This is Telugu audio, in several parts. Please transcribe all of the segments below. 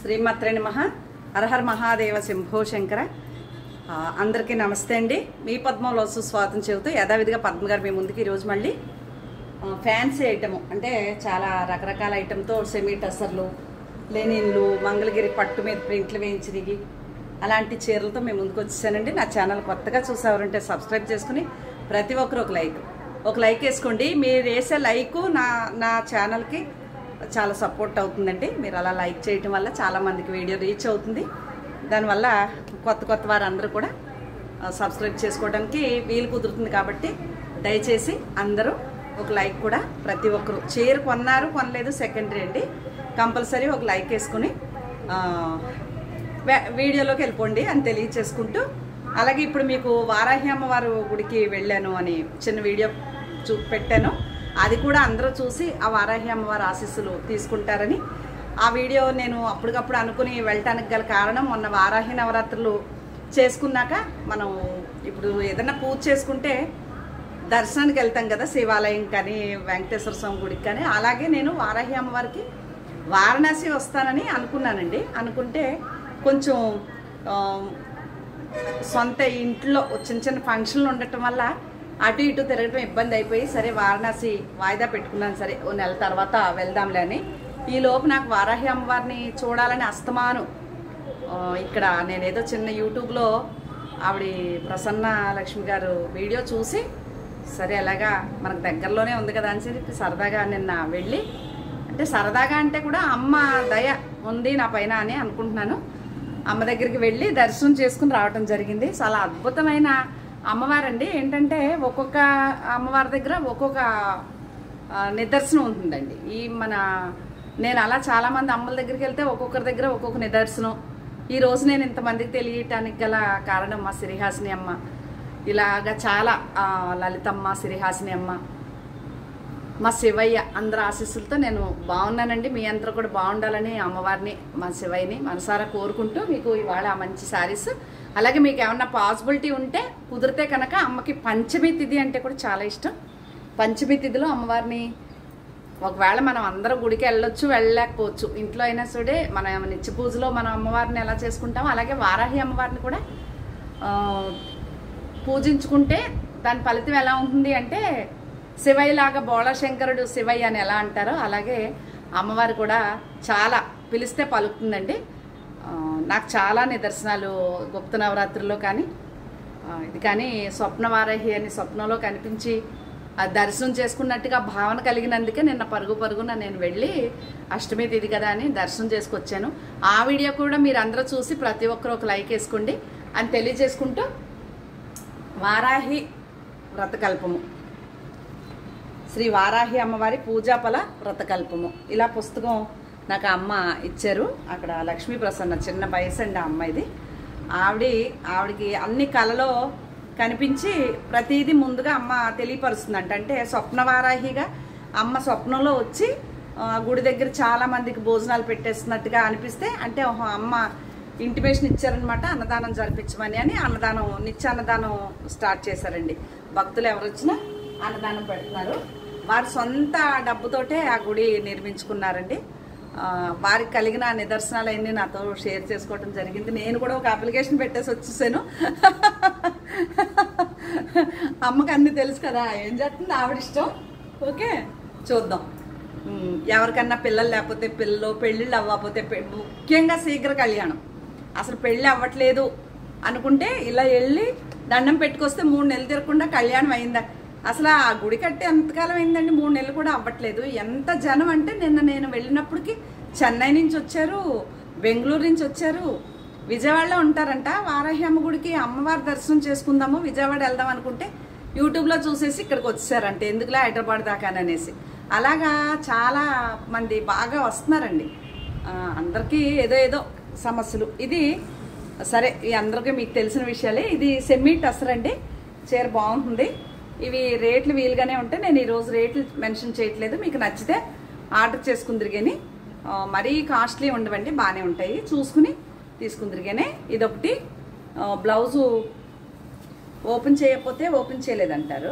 శ్రీమాత్రే నమః. హరహర మహాదేవ శంభో శంకర. అందరికీ నమస్తే అండి. మీ పద్మంలో సుస్వాగతం చెబుతూ యథావిధిగా పద్మ గారు మీ ముందుకి ఈరోజు మళ్ళీ ఫ్యాన్సీ ఐటమ్ అంటే చాలా రకరకాల ఐటెంతో సెమీ టసర్లు, లెనిన్లు, మంగళగిరి పట్టు మీద ప్రింట్లు వేయించినవి అలాంటి చీరలతో మేము ముందుకు వచ్చేసానండి. నా ఛానల్ కొత్తగా చూసేవారంటే సబ్స్క్రైబ్ చేసుకుని ప్రతి ఒక్కరు ఒక లైక్ వేసుకోండి. మీరు వేసే లైకు నా ఛానల్కి చాలా సపోర్ట్ అవుతుందండి. మీరు అలా లైక్ చేయటం వల్ల చాలామందికి వీడియో రీచ్ అవుతుంది. దానివల్ల కొత్త వారందరూ కూడా సబ్స్క్రైబ్ చేసుకోవడానికి వీలు కుదురుతుంది. కాబట్టి దయచేసి అందరూ ఒక లైక్ కూడా ప్రతి ఒక్కరు చీర కొనలేదు సెకండరీ అండి, కంపల్సరీ ఒక లైక్ వేసుకుని వీడియోలోకి వెళ్ళిపోండి అని తెలియచేసుకుంటూ, అలాగే ఇప్పుడు మీకు వారాహి అమ్మవారు గుడికి వెళ్ళాను అని చిన్న వీడియో పెట్టాను. అది కూడా అందరూ చూసి ఆ వారాహి అమ్మవారి ఆశీస్సులు తీసుకుంటారని ఆ వీడియో నేను అప్పటికప్పుడు అనుకుని వెళ్ళటానికి గల కారణం, మొన్న వారాహి నవరాత్రులు చేసుకున్నాక మనం ఇప్పుడు ఏదైనా పూజ చేసుకుంటే దర్శనానికి వెళ్తాం కదా, శివాలయం కానీ వెంకటేశ్వర స్వామి గుడికి కానీ. అలాగే నేను వారాహి అమ్మవారికి వారణాసి వస్తానని అనుకున్నానండి. అనుకుంటే కొంచెం సొంత ఇంట్లో చిన్న ఫంక్షన్లు ఉండటం వల్ల అటు ఇటు తిరగటం ఇబ్బంది అయిపోయి, సరే వారణాసి వాయిదా పెట్టుకున్నాను. సరే ఓ నెల తర్వాత వెళ్దాంలే అని. ఈలోపు నాకు వారాహి అమ్మవారిని చూడాలని అస్తమాను ఇక్కడ నేనేదో చిన్న యూట్యూబ్లో ఆవిడ ప్రసన్న లక్ష్మి గారు వీడియో చూసి, సరే అలాగా మనకు దగ్గరలోనే ఉంది కదా అని చెప్పి సరదాగా నిన్న వెళ్ళి, అంటే సరదాగా అంటే కూడా అమ్మ దయ ఉంది నా పైన అని అనుకుంటున్నాను. అమ్మ దగ్గరికి వెళ్ళి దర్శనం చేసుకుని రావటం జరిగింది. చాలా అద్భుతమైన అమ్మవారండి. ఏంటంటే ఒక్కొక్క అమ్మవారి దగ్గర ఒక్కొక్క నిదర్శనం ఉంటుందండి. నేను అలా చాలామంది అమ్మల దగ్గరికి వెళ్తే ఒక్కొక్కరి దగ్గర ఒక్కొక్క నిదర్శనం. ఈరోజు నేను ఇంతమందికి తెలియటానికి గల కారణం మా సిరిహాసిని అమ్మ, ఇలాగా చాలా లలితమ్మ, సిరిహాసిని అమ్మ, మా శివయ్య అందరి ఆశీస్సులతో నేను బాగున్నానండి. మీ అందరూ కూడా బాగుండాలని అమ్మవారిని, మా శివయ్యని మనసారా కోరుకుంటూ మీకు ఇవాళ మంచి శారీస్, అలాగే మీకు ఏమన్నా పాసిబిలిటీ ఉంటే కుదిరితే కనుక అమ్మకి పంచమి తిథి అంటే కూడా చాలా ఇష్టం. పంచమి తిథిలో అమ్మవారిని ఒకవేళ మనం అందరం గుడికి వెళ్ళొచ్చు, వెళ్ళలేకపోవచ్చు, ఇంట్లో అయినా సరే మన నిత్య పూజలో మనం అమ్మవారిని ఎలా చేసుకుంటామో అలాగే వారాహి అమ్మవారిని కూడా పూజించుకుంటే దాని ఫలితం ఎలా ఉంటుంది అంటే, శివయ్య లాగా బోళశంకరుడు శివయ్య అని ఎలా అంటారో అలాగే అమ్మవారు కూడా చాలా పిలిస్తే పలుకుతుందండి. నాకు చాలా నిదర్శనాలు గుప్త నవరాత్రుల్లో కానీ ఇది కానీ స్వప్న వారాహి అని స్వప్నంలో కనిపించి దర్శనం చేసుకున్నట్టుగా భావన కలిగినందుకే నిన్న పరుగున నేను వెళ్ళి అష్టమి తిథి కదా అని దర్శనం చేసుకొచ్చాను. ఆ వీడియో కూడా మీరు అందరూ చూసి ప్రతి ఒక్కరు ఒక లైక్ వేసుకోండి అని తెలియజేసుకుంటూ, వారాహి వ్రతకల్పము, శ్రీ వారాహి అమ్మవారి పూజాఫల వ్రతకల్పము, ఇలా పుస్తకం నాకు అమ్మ ఇచ్చారు. అక్కడ లక్ష్మీ ప్రసన్న, చిన్న వయసు అండి ఆ అమ్మాయిది. ఆవిడికి అన్ని కళలో కనిపించి ప్రతిదీ ముందుగా అమ్మ తెలియపరుస్తుందంట. అంటే స్వప్నవారాహిగా అమ్మ స్వప్నంలో వచ్చి గుడి దగ్గర చాలా మందికి భోజనాలు పెట్టేస్తున్నట్టుగా అనిపిస్తే, అంటే అమ్మ ఇంటిమేషన్ ఇచ్చారనమాట, అన్నదానం జరిపించమని. అని నిత్య అన్నదానం స్టార్ట్ చేశారండి. భక్తులు ఎవరు వచ్చినా అన్నదానం పెడుతున్నారు. వారి సొంత డబ్బుతోటే ఆ గుడి నిర్మించుకున్నారండి. వారికి కలిగిన నిదర్శనాలు అన్నీ నాతో షేర్ చేసుకోవడం జరిగింది. నేను కూడా ఒక అప్లికేషన్ పెట్టేసి వచ్చేసాను. అమ్మకి అన్నీ తెలుసు కదా, ఏం చేస్తుంది ఆవిడ ఇష్టం. ఓకే, చూద్దాం. ఎవరికన్నా పిల్లలు లేకపోతే పెళ్ళిళ్ళు అవ్వకపోతే, ముఖ్యంగా శీఘ్ర కళ్యాణం, అసలు పెళ్ళి అవ్వట్లేదు అనుకుంటే ఇలా వెళ్ళి దండం పెట్టుకొస్తే 3 నెలలు తిరగకుండా కళ్యాణం అయిందా. అసలు ఆ గుడి కట్టి ఎంతకాలం అయిందండి, 3 నెలలు కూడా అవ్వట్లేదు. ఎంత జనం అంటే నిన్న నేను వెళ్ళినప్పటికీ చెన్నై నుంచి వచ్చారు, బెంగళూరు నుంచి వచ్చారు, విజయవాడలో ఉంటారంట. వారాహి అమ్మ గుడికి అమ్మవారి దర్శనం చేసుకుందాము, విజయవాడ వెళ్దాం అనుకుంటే యూట్యూబ్లో చూసేసి ఇక్కడికి వచ్చారంటే, ఎందుకులే హైదరాబాద్ దాకా అనేసి. అలాగా చాలా మంది బాగా వస్తున్నారండి. అందరికీ ఏదో సమస్యలు. ఇది సరే, ఈ అందరికీ మీకు తెలిసిన విషయాలే. ఇది సెమీ టసర్ అండి, చీర బాగుంటుంది. ఇవి రేట్లు వీలుగానే ఉంటాయి. నేను ఈరోజు రేట్లు మెన్షన్ చేయట్లేదు, మీకు నచ్చితే ఆర్డర్ చేసుకుందిరిగాని. మరీ కాస్ట్లీ ఉండవండి, బాగానే ఉంటాయి, చూసుకుని తీసుకుందిరిగానే. ఇదొకటి. బ్లౌజు ఓపెన్ చేయకపోతే ఓపెన్ చేయలేదంటారు,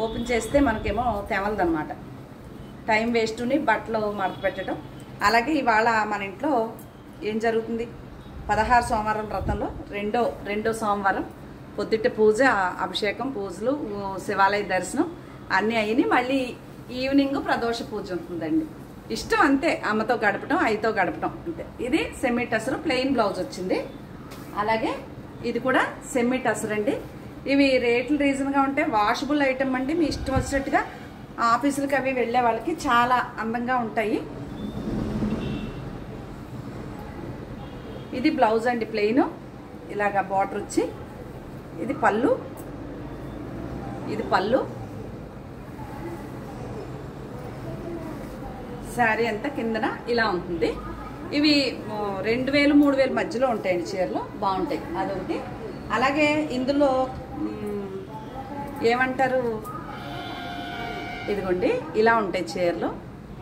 ఓపెన్ చేస్తే మనకేమో తెవలదనమాట. టైం వేస్ట్ని బట్టలు మడత పెట్టడం. అలాగే ఇవాళ మన ఇంట్లో ఏం జరుగుతుంది 16 సోమవారం వ్రతంలో రెండో సోమవారం పొద్దుట పూజ, అభిషేకం, పూజలు, శివాలయ దర్శనం అన్నీ అయినాయి. మళ్ళీ ఈవినింగ్ ప్రదోష పూజ ఉంటుందండి. ఇష్టం అంతే, అమ్మతో గడపడం, అయ్యతో గడపడం అంతే. ఇది సెమీ టసర్ ప్లెయిన్ బ్లౌజ్ వచ్చింది. అలాగే ఇది కూడా సెమీ టసర్ అండి. ఇవి రేట్లు రీజన్గా ఉంటాయి, వాషబుల్ ఐటమ్ అండి. మీ ఇష్టం వచ్చినట్టుగా ఆఫీసులకి అవి వెళ్ళే వాళ్ళకి చాలా అందంగా ఉంటాయి. ఇది బ్లౌజ్ అండి, ప్లెయిన్ ఇలాగా బార్డర్ వచ్చి, ఇది పళ్ళు, ఇది పళ్ళు. శారీ అంతా కిందన ఇలా ఉంటుంది. ఇవి 2000 3000 మధ్యలో ఉంటాయండి చీరలు, బాగుంటాయి. అదొకటి. అలాగే ఇందులో ఏమంటారు, ఇదిగోండి ఇలా ఉంటాయి చీరలు.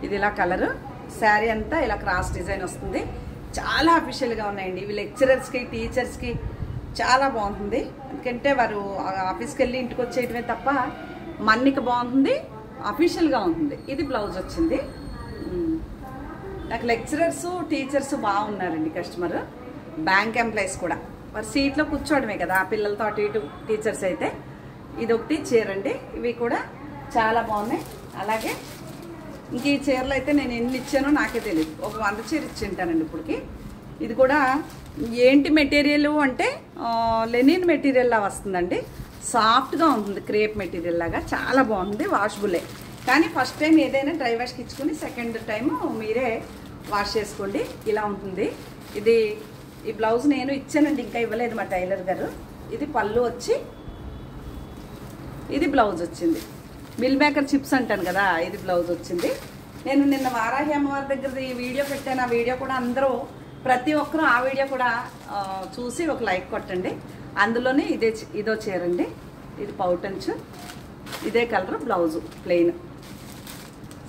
ఇది ఇలా కలరు, శారీ అంతా ఇలా క్రాస్ డిజైన్ వస్తుంది. చాలా అఫీషియల్గా ఉన్నాయండి ఇవి. లెక్చరర్స్కి, టీచర్స్కి చాలా బాగుంటుంది. ఎందుకంటే వారు ఆఫీస్కి వెళ్ళి ఇంటికి వచ్చేయటమే తప్ప మన్నిక బాగుంటుంది, అఫీషియల్గా ఉంటుంది. ఇది బ్లౌజ్ వచ్చింది. నాకు లెక్చరర్స్, టీచర్స్ బాగున్నారండి కస్టమర్. బ్యాంక్ ఎంప్లాయీస్ కూడా మరి సీట్లో కూర్చోవడమే కదా ఆ పిల్లలతో అటు ఇటు. టీచర్స్ అయితే ఇదొకటి చీర అండి. ఇవి కూడా చాలా బాగున్నాయి. అలాగే ఇంక ఈ చీరలు అయితే నేను ఎన్ని ఇచ్చానో నాకే తెలియదు. ఒక 100 చీర ఇచ్చింటానండి ఇప్పటికి. ఇది కూడా ఏంటి మెటీరియల్ అంటే లెనిన్ మెటీరియల్ లా వస్తుందండి. సాఫ్ట్గా ఉంటుంది, క్రేప్ మెటీరియల్ లాగా. చాలా బాగుంది, వాషబులే. కానీ ఫస్ట్ టైం ఏదైనా డ్రై వాష్కి ఇచ్చుకుని సెకండ్ టైం మీరే వాష్ చేసుకోండి. ఇలా ఉంటుంది. ఇది ఈ బ్లౌజ్ నేను ఇచ్చానండి, ఇంకా ఇవ్వలేదు మా టైలర్ గారు. ఇది పళ్ళు వచ్చి, ఇది బ్లౌజ్ వచ్చింది. మిల్ మేకర్ చిప్స్ అంటాను కదా, ఇది బ్లౌజ్ వచ్చింది. నేను నిన్న వారాహి అమ్మవారి దగ్గర ఈ వీడియో పెట్టాను. ఆ వీడియో కూడా అందరూ, ప్రతి ఒక్కరూ ఆ వీడియో కూడా చూసి ఒక లైక్ కొట్టండి. అందులోనే ఇదో చీరండి. ఇది పౌటంచు, ఇదే కలర్, బ్లౌజు ప్లెయిన్.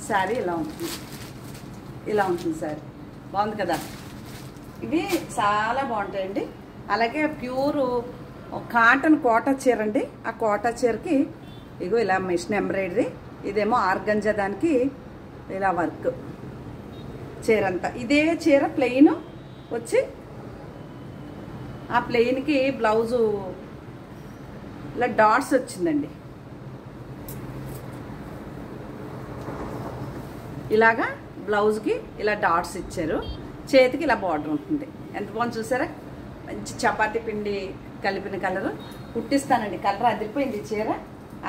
శారీ ఇలా ఉంటుంది, ఇలా ఉంటుంది శారీ. బాగుంది కదా. ఇవి చాలా బాగుంటాయండి. అలాగే ప్యూర్ కాటన్ కోటా చీర అండి. ఆ కోటా చీరకి ఇగో ఇలా మిషన్ ఎంబ్రాయిడరీ, ఇదేమో ఆర్గంజా, దానికి ఇలా వర్క్. చీర అంతా ఇదే చీర ప్లెయిన్ వచ్చి, ఆ ప్లెయిన్కి బ్లౌజు ఇలా డాట్స్ వచ్చిందండి. ఇలాగా బ్లౌజ్కి ఇలా డాట్స్ ఇచ్చారు. చేతికి ఇలా బార్డర్ ఉంటుంది. ఎంత బాగుంది చూసారా. మంచి చపాతీ పిండి కలిపిన కలరు. కుట్టిస్తానండి, కలర్ అదిరిపోయింది ఈ చీర.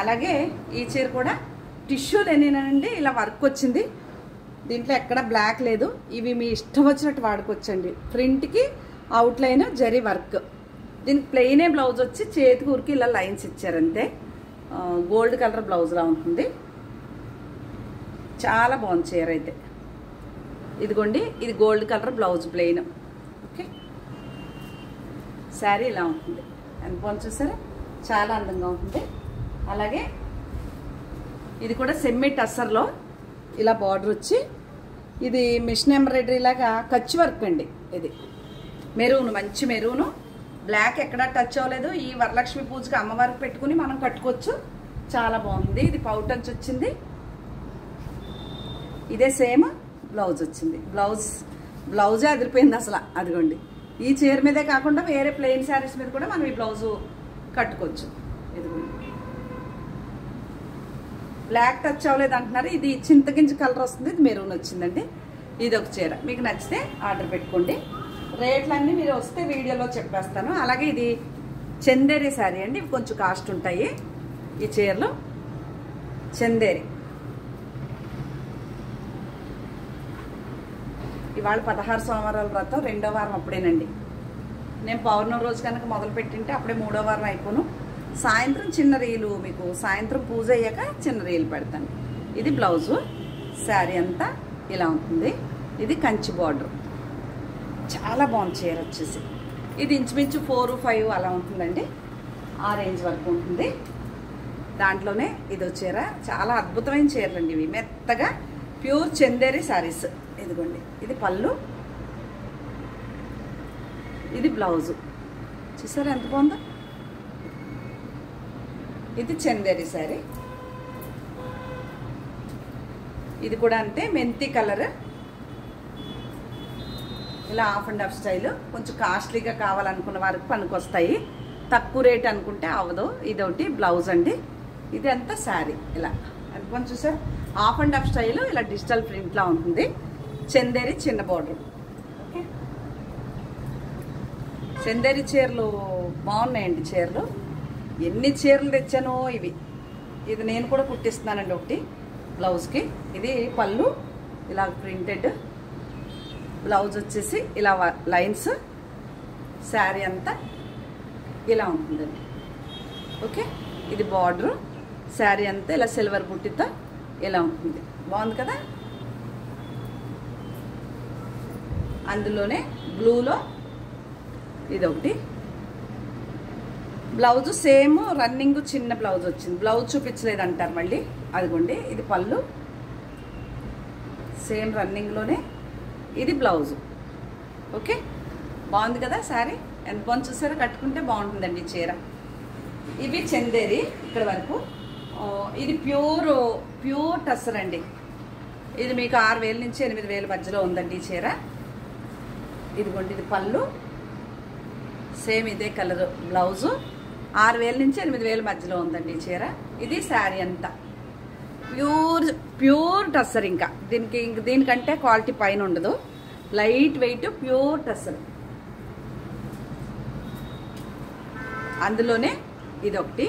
అలాగే ఈ చీర కూడా టిష్యూ లెనినండి, ఇలా వర్క్ వచ్చింది. దీంట్లో ఎక్కడ బ్లాక్ లేదు. ఇవి మీ ఇష్టం వచ్చినట్టు వాడుకోవచ్చండి. ప్రింట్కి అవుట్లైన్ జరీ వర్క్. దీనికి ప్లెయినే బ్లౌజ్ వచ్చి, చేతికి ఊరికి ఇలా లైన్స్ ఇచ్చారంతే. గోల్డ్ కలర్ బ్లౌజ్లా ఉంటుంది. చాలా బాగుంది చీర అయితే. ఇదిగోండి, ఇది gold colour blouse plain. Okay, sari ఇలా ఉంటుంది. ఎంత బాగుంది చూసారా, చాలా అందంగా ఉంటుంది. అలాగే ఇది కూడా సెమీ టస్సర్లో ఇలా బార్డర్ వచ్చి, ఇది మిషన్ ఎంబ్రాయిడరీ లాగా కచ్ వర్క్ అండి. ఇది మెరూన్, మంచి మెరూను. బ్లాక్ ఎక్కడా టచ్ అవ్వలేదు. ఈ వరలక్ష్మి పూజకి అమ్మవారికి పెట్టుకుని మనం కట్టుకోవచ్చు. చాలా బాగుంది. ఇది పౌటంచ్ వచ్చింది. ఇదే సేమ్ బ్లౌజ్ వచ్చింది. బ్లౌజే అదిరిపోయింది అసలు. అదిగోండి, ఈ చీర మీదే కాకుండా వేరే ప్లెయిన్ శారీస్ మీద కూడా మనం ఈ బ్లౌజు కట్టుకోవచ్చు. ఇదిగోండి, బ్లాక్ టచ్ అవ్వలేదు అంటున్నారు. ఇది చింతగింజ కలర్ వస్తుంది. ఇది మెరూన్ వచ్చిందండి. ఇది ఒక చీర. మీకు నచ్చితే ఆర్డర్ పెట్టుకోండి. రేట్లన్నీ మీరు వస్తే వీడియోలో చెప్పేస్తాను. అలాగే ఇది చందేరి శారీ అండి. ఇవి కొంచెం కాస్ట్ ఉంటాయి ఈ చీరలు. చందేరి ఇవాళ 16 సోమవారాల వ్రతం 2వ వారం అప్పుడేనండి. నేను పౌర్ణమి రోజు కనుక మొదలు పెట్టింటే అప్పుడే 3వ వారం అయిపోను. సాయంత్రం చిన్న రీలు, మీకు సాయంత్రం పూజ అయ్యాక చిన్న రీలు పెడతాను. ఇది బ్లౌజు. శారీ అంతా ఇలా ఉంటుంది. ఇది కంచి బార్డర్. చాలా బాగుంది చీర వచ్చేసి. ఇది ఇంచుమించు 4, 5 అలా ఉంటుందండి. ఆ రేంజ్ వరకు ఉంటుంది. దాంట్లోనే ఇదో చీర. చాలా అద్భుతమైన చీరలు అండి ఇవి. మెత్తగా ప్యూర్ చందేరి శారీస్. ఇదిగోండి, ఇది పళ్ళు, ఇది బ్లౌజు. చూసారా ఎంత బాగుందో. ఇది చందేరి శారీ. ఇది కూడా అంతే, మెంతి కలర్. ఇలా హాఫ్ అండ్ హాఫ్ స్టైల్ కొంచెం కాస్ట్లీగా కావాలనుకున్న వారికి పనికొస్తాయి. తక్కువ రేట్ అనుకుంటే అవ్వదు. ఇదొకటి బ్లౌజ్ అండి. ఇది అంతా శారీ ఇలా అనుకోని చూసారు. హాఫ్ అండ్ హాఫ్ స్టైల్ ఇలా డిజిటల్ ప్రింట్లా ఉంటుంది. చందేరి చిన్న బార్డర్. ఓకే, చందేరి చీరలు బాగున్నాయండి. చీరలు ఎన్ని చీరలు తెచ్చానో ఇవి. ఇది నేను కూడా కుట్టిస్తున్నానండి ఒకటి బ్లౌజ్కి. ఇది పళ్ళు ఇలా ప్రింటెడ్, బ్లౌజ్ వచ్చేసి ఇలా లైన్స్, శారీ అంతా ఇలా ఉంటుందండి. ఓకే, ఇది బార్డరు, శారీ అంతా ఇలా సిల్వర్ బుట్టితో ఇలా ఉంటుంది. బాగుంది కదా. అందులోనే బ్లూలో ఇదొకటి బ్లౌజ్ సేమ్ రన్నింగ్ చిన్న బ్లౌజ్ వచ్చింది. బ్లౌజ్ చూపించలేదు అంటారు మళ్ళీ. అదిగోండి ఇది పళ్ళు, సేమ్ రన్నింగ్లోనే ఇది బ్లౌజు. ఓకే, బాగుంది కదా శారీ. ఎంత బాగుంది చూసారో. కట్టుకుంటే బాగుంటుందండి ఈ చీర. ఇవి చందేరి ఇక్కడ వరకు. ఇది ప్యూర్ టస్సర్ అండి. ఇది మీకు 6,000 నుంచి 8,000 మధ్యలో ఉందండి ఈ చీర. ఇదిగోండి ఇది పళ్ళు, సేమ్ ఇదే కలర్ బ్లౌజు. 6,000 నుంచి 8,000 మధ్యలో ఉందండి ఈ చీర. ఇది శారీ అంతా ప్యూర్ టస్సర్. ఇంకా దీనికంటే క్వాలిటీ పైన ఉండదు. Light weight pure tussar. అందులోనే ఇదొకటి.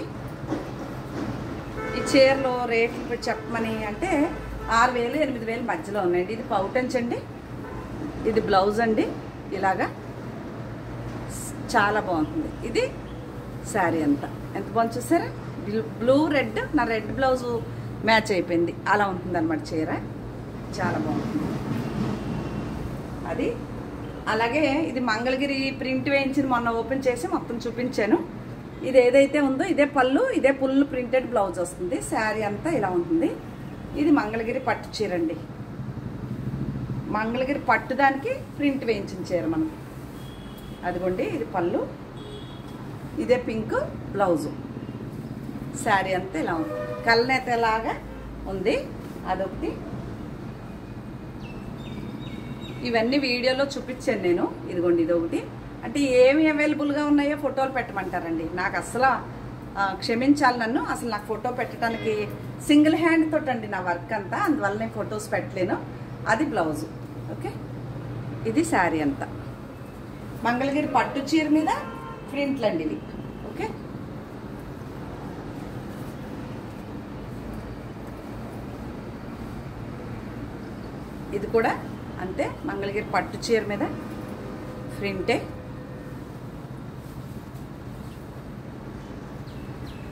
ఈ చీరలో రేట్లు చెప్పమని అంటే 6,000 8,000 మధ్యలో ఉన్నాయండి. ఇది పౌటంచ్ అండి. ఇది బ్లౌజ్ అండి. ఇలాగా చాలా బాగుంటుంది. ఇది శారీ అంతా ఎంత బాగుంది చూసారా. బ్లూ రెడ్, నా రెడ్ బ్లౌజు మ్యాచ్ అయిపోయింది. అలా ఉంటుంది అనమాట చీర. చాలా బాగుంటుంది అది. అలాగే ఇది మంగళగిరి ప్రింట్ వేయించింది. మొన్న ఓపెన్ చేసి మొత్తం చూపించాను. ఇది ఏదైతే ఉందో ఇదే పళ్ళు, ఇదే ఫుల్ ప్రింటెడ్ బ్లౌజ్ వస్తుంది. శారీ అంతా ఇలా ఉంటుంది. ఇది మంగళగిరి పట్టు చీర అండి. మంగళగిరి పట్టు దానికి ప్రింట్ వేయించిన చీర మనకి. అదిగోండి ఇది పళ్ళు, ఇదే పింక్ బ్లౌజు. శారీ అంతా ఇలా ఉంది. కళ్ళనేతలాగా ఉంది. అదొకటి. ఇవన్నీ వీడియోలో చూపించాను నేను. ఇదిగోండి ఇదొకటి. అంటే ఏమి అవైలబుల్గా ఉన్నాయో ఫోటోలు పెట్టమంటారండి. నాకు అసలు క్షమించాలి నన్ను. అసలు నాకు ఫోటో పెట్టడానికి సింగిల్ హ్యాండ్ తోటండి నా వర్క్ అంతా. అందువల్ల నేను ఫొటోస్ పెట్టలేను. అది బ్లౌజు. ఓకే, ఇది శారీ అంతా మంగళగిరి పట్టు చీర మీద ప్రింట్లు అండి ఇవి. ఓకే, ఇది కూడా అంతే. మంగళగిరి పట్టు చీర మీద ప్రింటే.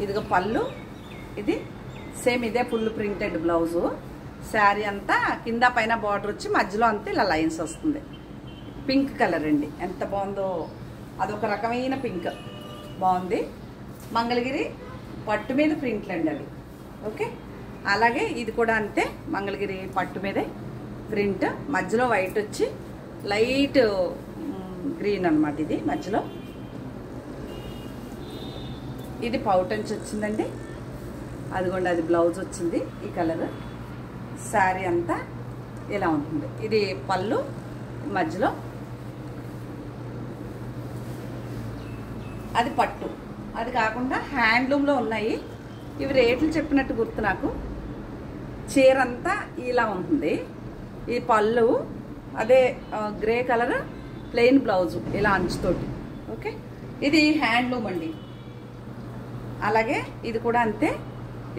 ఇదిగో పళ్ళు, ఇది సేమ్ ఇదే ఫుల్ ప్రింటెడ్ బ్లౌజు. శారీ అంతా కింద పైన బార్డర్ వచ్చి మధ్యలో అంతా ఇలా లైన్స్ వస్తుంది. పింక్ కలర్ అండి. ఎంత బాగుందో. అదొక రకమైన పింక్ బాగుంది. మంగళగిరి పట్టు మీద ప్రింట్లు అండి అవి. ఓకే, అలాగే ఇది కూడా అంతే. మంగళగిరి పట్టు మీదే ప్రింట్, మధ్యలో వైట్ వచ్చి లైట్ గ్రీన్ అనమాట. ఇది మధ్యలో ఇది పౌటంచ్ వచ్చిందండి. అదిగోండి అది బ్లౌజ్ వచ్చింది ఈ కలర్. శారీ అంతా ఇలా ఉంటుంది. ఇది పళ్ళు, మధ్యలో అది పట్టు. అది కాకుండా హ్యాండ్లూమ్లో ఉన్నాయి. ఇవి రేట్లు చెప్పినట్టు గుర్తు నాకు. చీర అంతా ఇలా ఉంటుంది. ఈ పళ్ళు అదే గ్రే కలర్ ప్లెయిన్ బ్లౌజు ఇలా అంచుతోటి. ఓకే, ఇది హ్యాండ్లూమ్ అండి. అలాగే ఇది కూడా అంతే.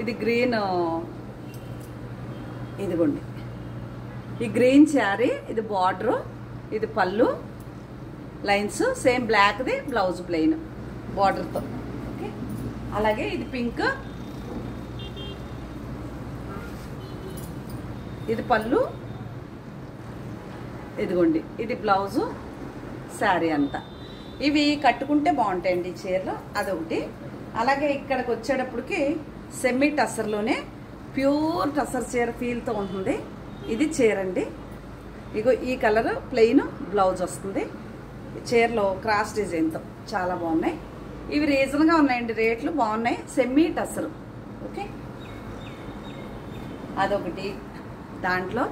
ఇది గ్రీన్, ఇదిగోండి ఈ గ్రీన్ శారీ. ఇది బార్డరు, ఇది పళ్ళు లైన్స్, సేమ్ బ్లాక్ది బ్లౌజ్ ప్లెయిన్ బార్డర్తో. ఓకే, అలాగే ఇది పింక్, ఇది పళ్ళు, ఇదిగోండి ఇది బ్లౌజు, శారీ అంతా. ఇవి కట్టుకుంటే బాగుంటాయండి ఈ చీరలు. అదొకటి. అలాగే ఇక్కడికి వచ్చేటప్పటికి సెమీ టస్సర్లోనే ప్యూర్ టస్సర్ చీర ఫీల్తో ఉంటుంది. ఇది చీర అండి. ఇగో ఈ కలర్ ప్లెయిన్ బ్లౌజ్ వస్తుంది. చీరలో క్రాస్ డిజైన్తో చాలా బాగున్నాయి. ఇవి రీజన్గా ఉన్నాయండి. రేట్లు బాగున్నాయి. సెమీ టస్సర్. ఓకే, అదొకటి. దాంట్లో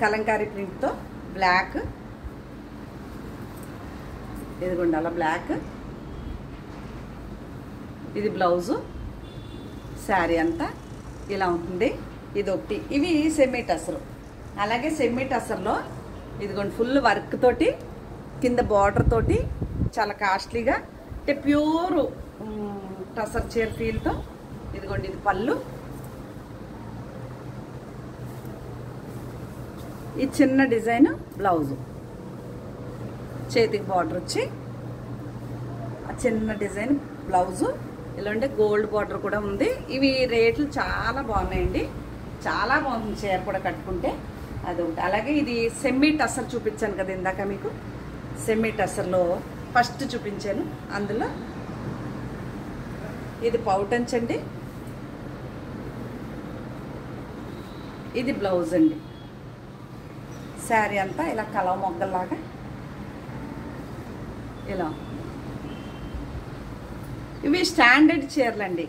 కలంకారీ ప్రింట్తో బ్లాక్, ఇదిగోండి అలా బ్లాక్. ఇది బ్లౌజు. శారీ అంతా ఇలా ఉంటుంది. ఇది ఒకటి. ఇవి సెమీ టసరు. అలాగే సెమీ టసర్లో ఇదిగోండి ఫుల్ వర్క్ తోటి కింద బార్డర్ తోటి చాలా కాస్ట్లీగా, అంటే ప్యూర్ టసర్ చీర ఫీల్తో. ఇదిగోండి ఇది పళ్ళు. ఈ చిన్న డిజైన్ బ్లౌజు, చేతికి బార్డర్ వచ్చి ఆ చిన్న డిజైన్ బ్లౌజు. ఇలా ఉంటే గోల్డ్ బార్డర్ కూడా ఉంది. ఇవి రేట్లు చాలా బాగున్నాయండి, చాలా బాగుంది చీర కూడా కట్టుకుంటే. అది ఒకటి. అలాగే ఇది సెమీ టసర్ చూపించాను కదా ఇందాక మీకు. సెమీ టసర్లో ఫస్ట్ చూపించాను. అందులో ఇది పౌటంచ్ అండి. ఇది బ్లౌజ్ అండి. శారీ అంతా ఇలా కలవ మొగ్గల్లాగా ఇలా. ఇవి స్టాండర్డ్ చీరలు అండి.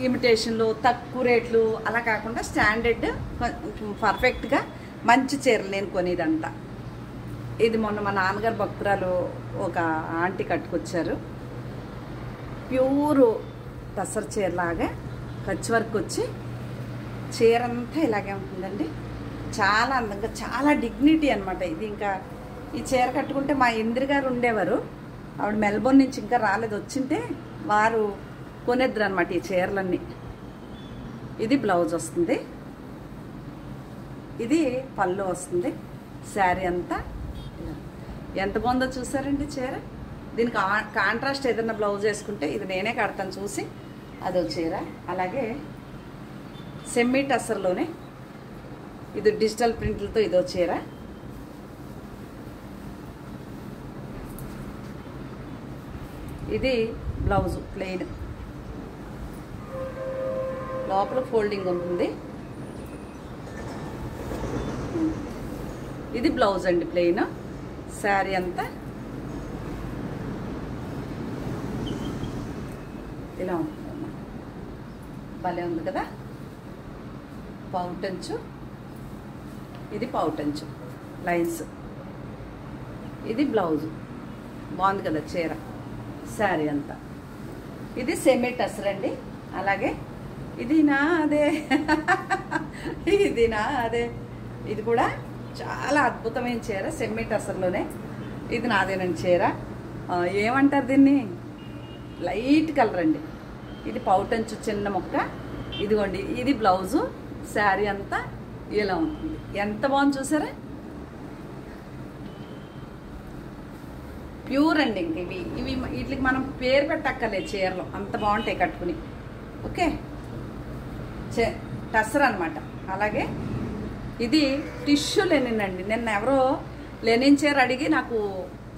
ఇమిటేషన్లు, తక్కువ రేట్లు అలా కాకుండా స్టాండర్డ్ పర్ఫెక్ట్గా మంచి చీరలు నేను కొనేదంతా. ఇది మొన్న మా నాన్నగారు భక్తురాలు ఒక ఆంటీ కట్టుకొచ్చారు. ప్యూరు టసర్ చీరలాగా కచ్ వర్క్ వచ్చి చీర అంతా ఇలాగే ఉంటుందండి. చాలా అందంగా, చాలా డిగ్నిటీ అనమాట. ఇది ఇంకా ఈ చీర కట్టుకుంటే మా ఇందిర గారు ఉండేవారు, ఆవిడ మెల్బోర్న్ నుంచి ఇంకా రాలేదు, వచ్చింటే వారు కొనేద్దరు అనమాట ఈ చీరలన్నీ. ఇది బ్లౌజ్ వస్తుంది. ఇది పళ్ళు వస్తుంది. శారీ అంతా ఎంత బాగుందో చూసారండి చీర. దీనికి కాంట్రాస్ట్ ఏదైనా బ్లౌజ్ వేసుకుంటే, ఇది నేనే కడతాను చూసి, అదో చీర. అలాగే సెమీ టసర్లోనే ఇది డిజిటల్ ప్రింట్లతో ఇదో చీర. ఇది బ్లౌజు ప్లెయిన్, లోపల ఫోల్డింగ్ ఉంటుంది. ఇది బ్లౌజ్ అండి ప్లెయిన్. శారీ అంతా ఇలా ఉంటుంది. భలే ఉంది కదా. పౌటంచు. ఇది పౌటంచు లైన్స్. ఇది బ్లౌజు. బాగుంది కదా చీర. శారీ అంతా. ఇది సెమీ టసర్ అండి. అలాగే ఇది నా అదే ఇది నా అదే. ఇది కూడా చాలా అద్భుతమైన చీర, సెమీ టసర్లోనే. ఇది నాదేనండి చీర. ఏమంటారు దీన్ని, లైట్ కలర్ అండి. ఇది పౌటంచు చిన్న మొక్క. ఇదిగోండి ఇది బ్లౌజు. శారీ అంతా ఇలా ఉంటుంది. ఎంత బాగుంది చూసారా. ప్యూర్ అండి. ఇంక ఇవి వీటికి మనం పేరు పెట్టక్కర్లేదు చీరలో, అంత బాగుంటాయి కట్టుకుని. ఓకే, టసర్ అనమాట. అలాగే ఇది టిష్యూ లెనిన్ అండి. నిన్న ఎవరో లెనిన్ చీర అడిగి నాకు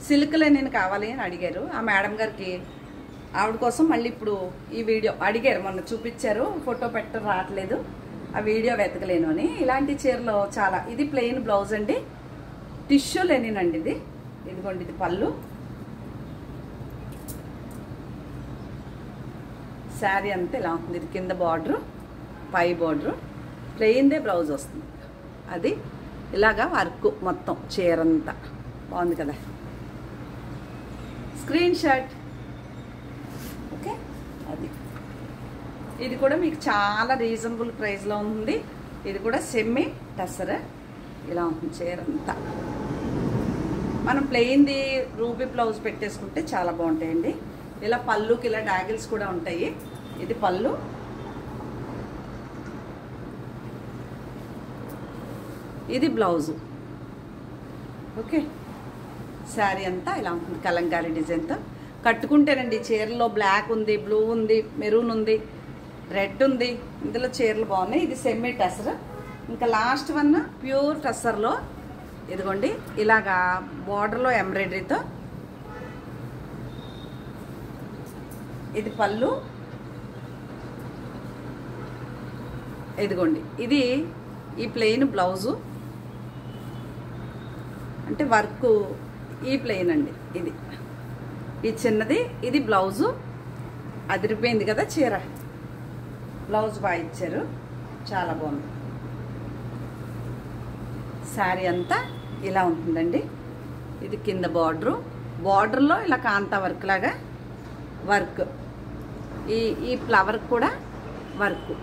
సిల్క్ లెనిన్ కావాలి అని అడిగారు. ఆ మేడం గారికి, ఆవిడ కోసం మళ్ళీ ఇప్పుడు ఈ వీడియో అడిగారు. మొన్న చూపించారు, ఫోటో పెట్ట రావట్లేదు, ఆ వీడియో వెతకలేను అని. ఇలాంటి చీరలో చాలా. ఇది ప్లెయిన్ బ్లౌజ్ అండి, టిష్యూ లెనిన్ అండి ఇది. ఇదిగోండి ఇది పళ్ళు. శారీ అంతా ఇలా ఉంటుంది. ఇది కింద బార్డరు, పై బార్డరు, ప్లెయిన్దే బ్లౌజ్ వస్తుంది. అది ఇలాగా వర్క్ మొత్తం చీరంతా. బాగుంది కదా. Screen shot. ఓకే, అది. ఇది కూడా మీకు చాలా రీజనబుల్ ప్రైస్లో ఉంది. ఇది కూడా సెమీ టసర్. ఇలా ఉంటుంది చీరంతా. మనం ప్లెయిన్ది రూబీ బ్లౌజ్ పెట్టేసుకుంటే చాలా బాగుంటాయండి. ఇలా పళ్ళుకి ఇలా డాగిల్స్ కూడా ఉంటాయి. ఇది పళ్ళు. ఇది బ్లౌజు. ఓకే, శారీ అంతా ఇలా ఉంటుంది కలంకారీ డిజైన్తో. కట్టుకుంటేనండి చీరలో బ్లాక్ ఉంది, బ్లూ ఉంది, మెరూన్ ఉంది, రెడ్ ఉంది. ఇందులో చీరలు బాగున్నాయి. ఇది సెమీ టసర్. ఇంకా లాస్ట్ వన్ ప్యూర్ టసర్లో ఇదిగోండి ఇలాగా బార్డర్లో ఎంబ్రాయిడరీతో. ఇది పళ్ళు. ఇదిగోండి ఇది ఈ ప్లెయిన్ బ్లౌజు, అంటే వర్క్ ఈ ప్లెయిన్ అండి. ఇది ఈ చిన్నది. ఇది బ్లౌజు. అదిరిపోయింది కదా చీర. బ్లౌజ్ బాగా ఇచ్చారు, చాలా బాగుంది. శారీ అంతా ఇలా ఉంటుందండి. ఇది కింద బార్డరు, బార్డర్లో ఇలా కాంతా వర్క్ లాగా వర్క్, ఈ ఫ్లవర్ కూడా వర్క్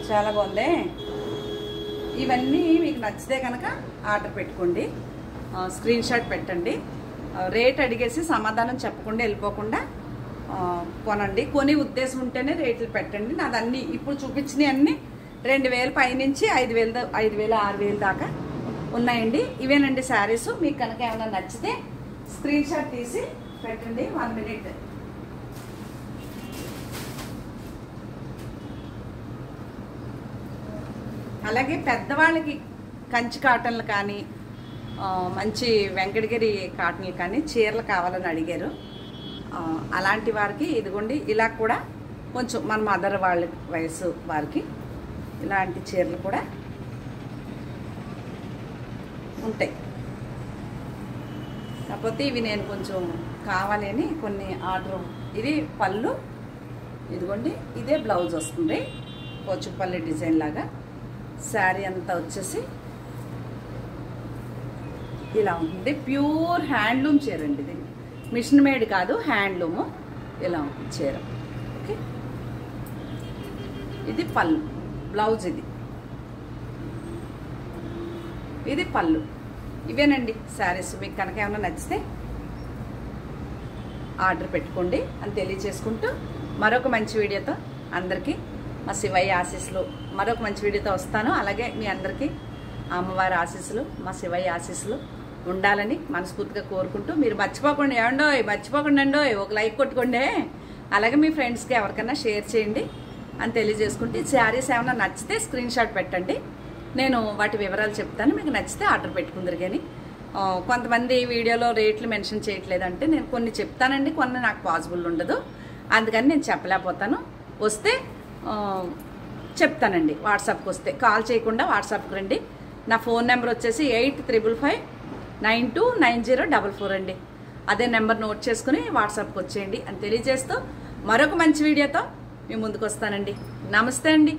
చాలా బాగుంది. ఇవన్నీ మీకు నచ్చితే కనుక ఆర్డర్ పెట్టుకోండి, స్క్రీన్ షాట్ పెట్టండి. రేట్ అడిగేసి సమాధానం చెప్పకుండా వెళ్ళిపోకుండా కొనండి. కొని ఉద్దేశం ఉంటేనే రేట్లు పెట్టండి. నాదన్నీ ఇప్పుడు చూపించినవి అన్నీ 2000 పైనుంచి 5000, 6000 దాకా ఉన్నాయండి. ఇవేనండి శారీస్. మీకు కనుక ఏమైనా నచ్చితే స్క్రీన్ షాట్ తీసి పెట్టండి. 1 మినిట్. అలాగే పెద్దవాళ్ళకి కంచి కాటన్లు కానీ మంచి వెంకటగిరి కాటన్లు కానీ చీరలు కావాలని అడిగారు. అలాంటి వారికి ఇదిగోండి ఇలా కూడా కొంచెం మన మదర్ వాళ్ళ వయసు వారికి ఇలాంటి చీరలు కూడా ఉంటాయి. కాకపోతే ఇవి నేను కొంచెం కావాలని కొన్ని ఆర్డర్. ఇది పళ్ళు, ఇదిగోండి ఇదే బ్లౌజ్ వస్తుంది పోచుపల్లి డిజైన్ లాగా. శారీ అంతా వచ్చేసి ఇలా ఉంటుంది. ప్యూర్ హ్యాండ్లూమ్ చీర అండి ఇది, మిషన్ మేడ్ కాదు, హ్యాండ్లూము. ఇలా ఉంటుంది చీర. ఓకే, ఇది పళ్ళు, బ్లౌజ్ ఇది పళ్ళు. ఇవేనండి శారీస్. మీకు కనుక ఏమైనా నచ్చితే ఆర్డర్ పెట్టుకోండి అని తెలియచేసుకుంటూ మరొక మంచి వీడియోతో అందరికీ మా శివయ్య ఆశీస్సులు, మరొక మంచి వీడియోతో వస్తాను. అలాగే మీ అందరికీ అమ్మవారి ఆశీస్సులు, మా శివయ్య ఆశీస్సులు ఉండాలని మనస్ఫూర్తిగా కోరుకుంటూ, మీరు మర్చిపోకుండా మర్చిపోకుండా ఒక లైక్ కొట్టుకోండి. అలాగే మీ ఫ్రెండ్స్కి ఎవరికైనా షేర్ చేయండి అని తెలియజేసుకుంటూ, ఈ శారీస్ ఏమైనా నచ్చితే స్క్రీన్ షాట్ పెట్టండి. నేను వాటి వివరాలు చెప్తాను. మీకు నచ్చితే ఆర్డర్ పెట్టుకుందరు. కానీ కొంతమంది వీడియోలో రేట్లు మెన్షన్ చేయట్లేదంటే నేను కొన్ని చెప్తానండి, కొన్ని నాకు పాసిబుల్ ఉండదు. అందుకని నేను చెప్పలేకపోతాను. వస్తే చెప్తానండి. వాట్సాప్కి వస్తే కాల్ చేయకుండా వాట్సాప్కి రండి. నా ఫోన్ నెంబర్ వచ్చేసి 8555929044 అండి. అదే నెంబర్ నోట్ చేసుకుని వాట్సాప్కి వచ్చేయండి అని తెలియజేస్తూ మరొక మంచి వీడియోతో మీ ముందుకు వస్తానండి. నమస్తే అండి.